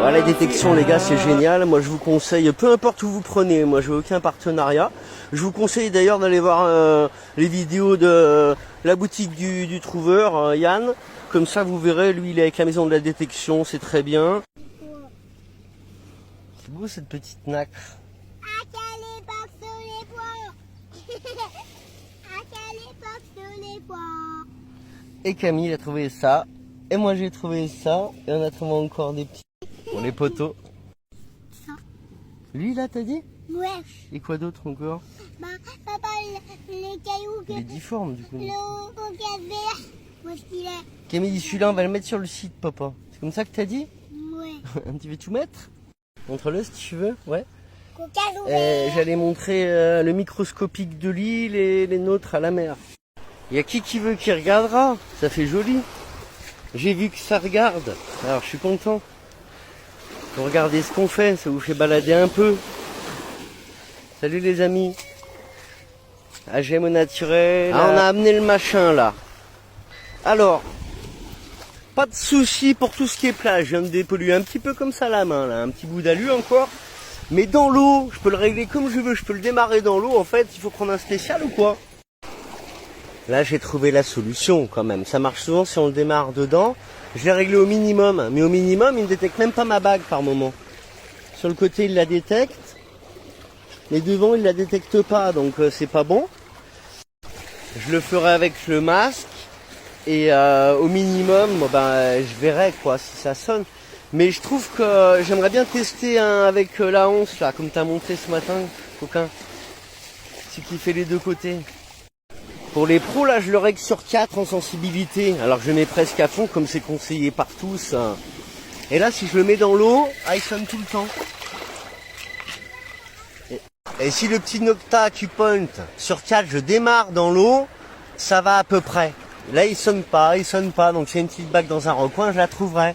Ah, la détection, les gars, c'est génial. Moi, je vous conseille, peu importe où vous prenez, moi, je veux aucun partenariat. Je vous conseille d'ailleurs d'aller voir les vidéos de la boutique du trouveur, Yann. Comme ça, vous verrez, lui, il est avec la maison de la détection, c'est très bien. C'est beau, cette petite nacre. Et Camille a trouvé ça. Et moi, j'ai trouvé ça. Et on a trouvé encore des petits... Pour les poteaux. Ça. Lui, là, t'as dit? Ouais. Et quoi d'autre encore? Bah, papa, les cailloux... Il est difforme, du coup. Le vert, où est-ce qu'il est? Camille, celui-là, on va le mettre sur le site, papa. C'est comme ça que t'as dit? Ouais. Tu veux tout mettre? Montre-le si tu veux, ouais. Coca-Cola. J'allais montrer le microscopique de l'île et les nôtres à la mer. Il y a qui veut qui regardera, ça fait joli. J'ai vu que ça regarde, alors je suis content. Vous regardez ce qu'on fait, ça vous fait balader un peu. Salut les amis. AGM au naturel. Ah, on a amené le machin là. Alors, pas de souci pour tout ce qui est plage. Je viens de dépolluer un petit peu comme ça la main là, un petit bout d'alu encore. Mais dans l'eau, je peux le régler comme je veux, je peux le démarrer dans l'eau. En fait, il faut prendre un spécial ou quoi? Là, j'ai trouvé la solution quand même. Ça marche souvent si on le démarre dedans. Je l'ai réglé au minimum. Mais au minimum, il ne détecte même pas ma bague par moment. Sur le côté, il la détecte. Mais devant, il la détecte pas. Donc, c'est pas bon. Je le ferai avec le masque. Et au minimum, je verrai quoi si ça sonne. Mais je trouve que j'aimerais bien tester avec la 11 là, comme tu as montré ce matin, coquin. C'est qui fait les deux côtés. Pour les pros, là, je le règle sur 4 en sensibilité. Alors je mets presque à fond, comme c'est conseillé par tous. Et là, si je le mets dans l'eau, il sonne tout le temps. Et si le petit Nocta Q-Point sur 4, je démarre dans l'eau, ça va à peu près. Là, il sonne pas. Donc, c'est une petite bague dans un recoin, je la trouverai.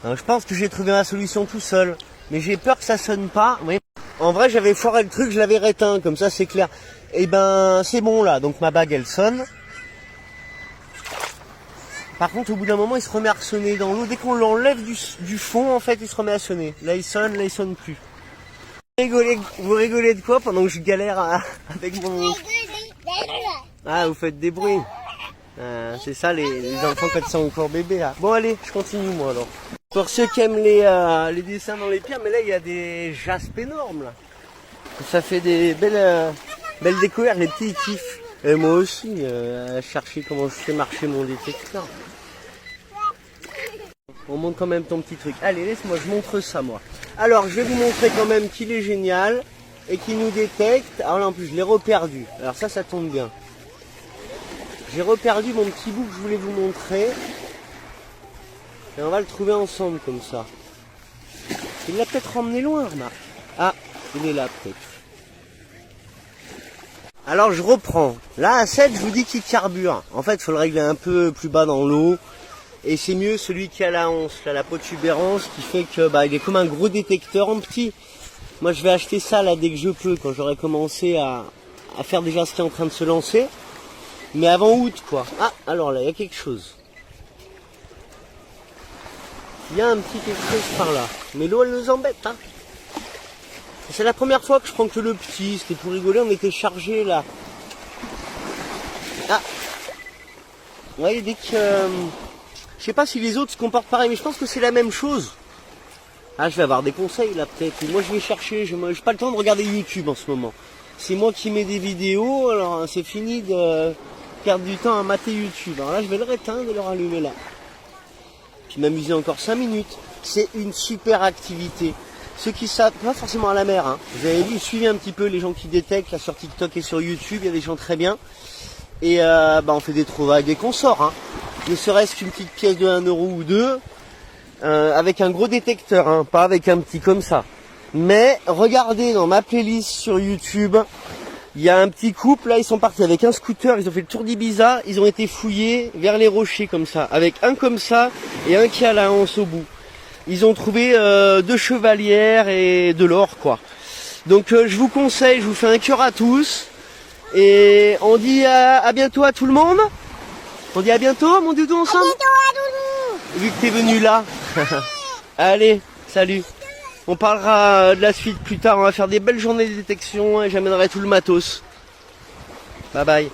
Alors, je pense que j'ai trouvé ma solution tout seul. Mais j'ai peur que ça sonne pas. Oui. En vrai, j'avais foiré le truc, je l'avais réteint. Comme ça, c'est clair. Et c'est bon là. Donc, ma bague, elle sonne. Par contre, au bout d'un moment, il se remet à sonner dans l'eau. Dès qu'on l'enlève du fond, en fait, il se remet à sonner. Là, il sonne plus. Vous rigolez de quoi pendant que je galère avec mon... Ah, vous faites des bruits. C'est ça les enfants quand ils sont encore bébés là. Bon allez, je continue moi alors. Pour ceux qui aiment les dessins dans les pierres, mais là il y a des jaspes énormes là. Ça fait des belles découvertes, les petits kiffent. Et moi aussi, à chercher comment fait marcher mon détecteur. On montre quand même ton petit truc. Allez, laisse-moi, je montre ça moi. Alors, je vais vous montrer quand même qu'il est génial et qu'il nous détecte. Alors là, en plus, je l'ai reperdu. Alors ça tombe bien. J'ai reperdu mon petit bout que je voulais vous montrer. Et on va le trouver ensemble comme ça. Il l'a peut-être emmené loin, remarque. Ah, il est là peut-être. Alors, je reprends. Là, à 7, je vous dis qu'il carbure. En fait, il faut le régler un peu plus bas dans l'eau. Et c'est mieux celui qui a la 11, là, la protubérance, qui fait que il est comme un gros détecteur en petit. Moi je vais acheter ça là dès que je peux, quand j'aurai commencé à faire déjà ce qui est en train de se lancer. Mais avant août quoi. Ah, alors là, il y a quelque chose. Il y a un petit quelque chose par là. Mais l'eau elle nous embête, hein. C'est la première fois que je prends que le petit, c'était pour rigoler, on était chargé là. Ah. Vous voyez, dès que... je sais pas si les autres se comportent pareil, mais je pense que c'est la même chose. Ah, je vais avoir des conseils là peut-être. Moi je vais chercher, j'ai pas le temps de regarder YouTube en ce moment. C'est moi qui mets des vidéos, alors c'est fini de perdre du temps à mater YouTube. Alors là je vais le réteindre et le rallumer là. Puis m'amuser encore 5 minutes. C'est une super activité. Ceux qui savent, pas forcément à la mer, hein. Vous avez vu, suivez un petit peu les gens qui détectent là sur TikTok et sur YouTube, il y a des gens très bien. Et on fait des trouvailles, des consorts, hein. Ne serait-ce qu'une petite pièce de 1 euro ou 2, avec un gros détecteur, hein, pas avec un petit comme ça. Mais regardez dans ma playlist sur YouTube, il y a un petit couple, là ils sont partis avec un scooter, ils ont fait le tour d'Ibiza, ils ont été fouillés vers les rochers comme ça, avec un comme ça et un qui a la hanse au bout. Ils ont trouvé 2 chevalières et de l'or quoi. Donc je vous conseille, je vous fais un cœur à tous, et on dit à bientôt à tout le monde. On dit à bientôt, mon doudou, ensemble. À bientôt à Doudou. Vu que t'es venu là. Allez, salut. On parlera de la suite plus tard. On va faire des belles journées de détection et j'amènerai tout le matos. Bye bye.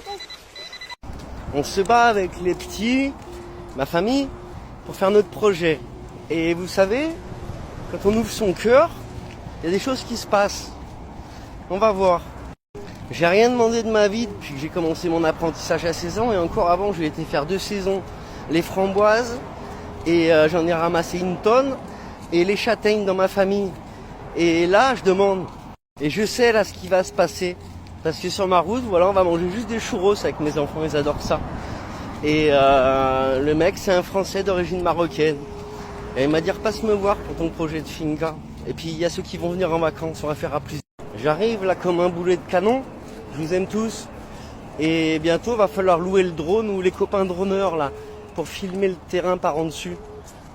On se bat avec les petits, ma famille, pour faire notre projet. Et vous savez, quand on ouvre son cœur, il y a des choses qui se passent. On va voir. J'ai rien demandé de ma vie depuis que j'ai commencé mon apprentissage à 16 ans. Et encore avant, j'ai été faire 2 saisons les framboises. Et j'en ai ramassé une tonne. Et les châtaignes dans ma famille. Et là, je demande. Et je sais là ce qui va se passer. Parce que sur ma route, voilà, on va manger juste des churros avec mes enfants, ils adorent ça. Et le mec, c'est un Français d'origine marocaine. Et il m'a dit repasse me voir pour ton projet de finca. Et puis il y a ceux qui vont venir en vacances, on va faire à plusieurs. J'arrive là comme un boulet de canon, je vous aime tous. Et bientôt, va falloir louer le drone ou les copains droneurs là, pour filmer le terrain par en dessus.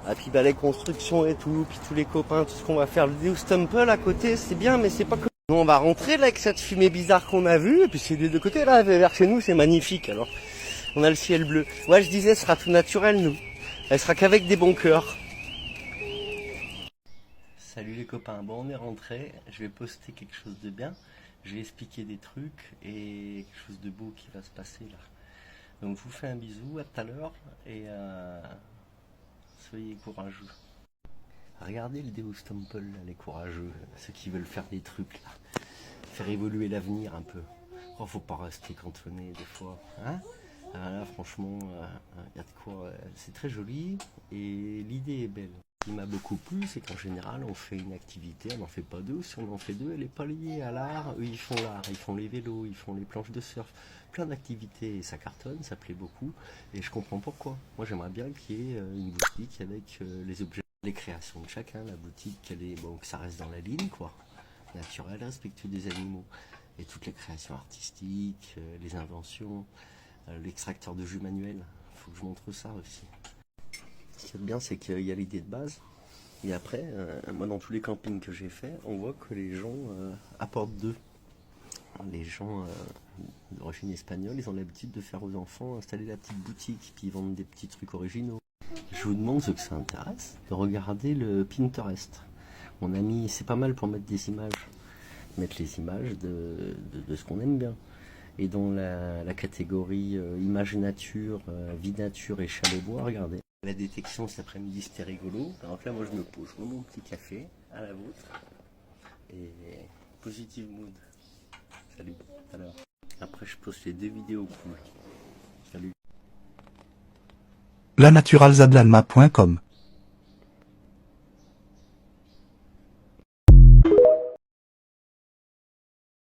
Et puis bah, les constructions et tout, puis tous les copains, tout ce qu'on va faire. Le Deus Temple à côté, c'est bien, mais c'est pas comme... On va rentrer là avec cette fumée bizarre qu'on a vue, et puis c'est des deux côtés là, vers chez nous, c'est magnifique alors. On a le ciel bleu. Ouais, je disais, ce sera tout naturel nous. Elle sera qu'avec des bons cœurs. Salut les copains, bon on est rentré, je vais poster quelque chose de bien, je vais expliquer des trucs et quelque chose de beau qui va se passer là. Donc je vous fais un bisou, à tout à l'heure et soyez courageux. Regardez le Deus Temple là, les courageux, ceux qui veulent faire des trucs là, faire évoluer l'avenir un peu. Oh faut pas rester cantonné des fois, hein. Là franchement, y a de quoi, c'est très joli et l'idée est belle. Ce qui m'a beaucoup plu, c'est qu'en général, on fait une activité, on n'en fait pas deux. Si on en fait deux, elle n'est pas liée à l'art. Eux, ils font l'art, ils font les vélos, ils font les planches de surf. Plein d'activités, et ça cartonne, ça plaît beaucoup. Et je comprends pourquoi. Moi, j'aimerais bien qu'il y ait une boutique avec les objets, les créations de chacun. La boutique, bon, que ça reste dans la ligne, quoi. Naturel, respectueux des animaux. Et toutes les créations artistiques, les inventions, l'extracteur de jus manuel. Il faut que je montre ça aussi. Ce qui est bien, c'est qu'il y a l'idée de base. Et après, moi, dans tous les campings que j'ai fait, on voit que les gens apportent d'eux. Les gens d'origine espagnole, ils ont l'habitude de faire aux enfants installer la petite boutique, puis ils vendent des petits trucs originaux. Je vous demande, ceux que ça intéresse, de regarder le Pinterest. On a mis, c'est pas mal pour mettre des images. Mettre les images de ce qu'on aime bien. Et dans la catégorie image nature, vie nature et chalet bois, regardez. La détection cet après-midi c'était rigolo. Donc là moi je me pose, je prends mon petit café à la vôtre. Et positive mood. Salut, à l'heure. Après je poste les 2 vidéos cool. Salut. lanaturalzadlalma.com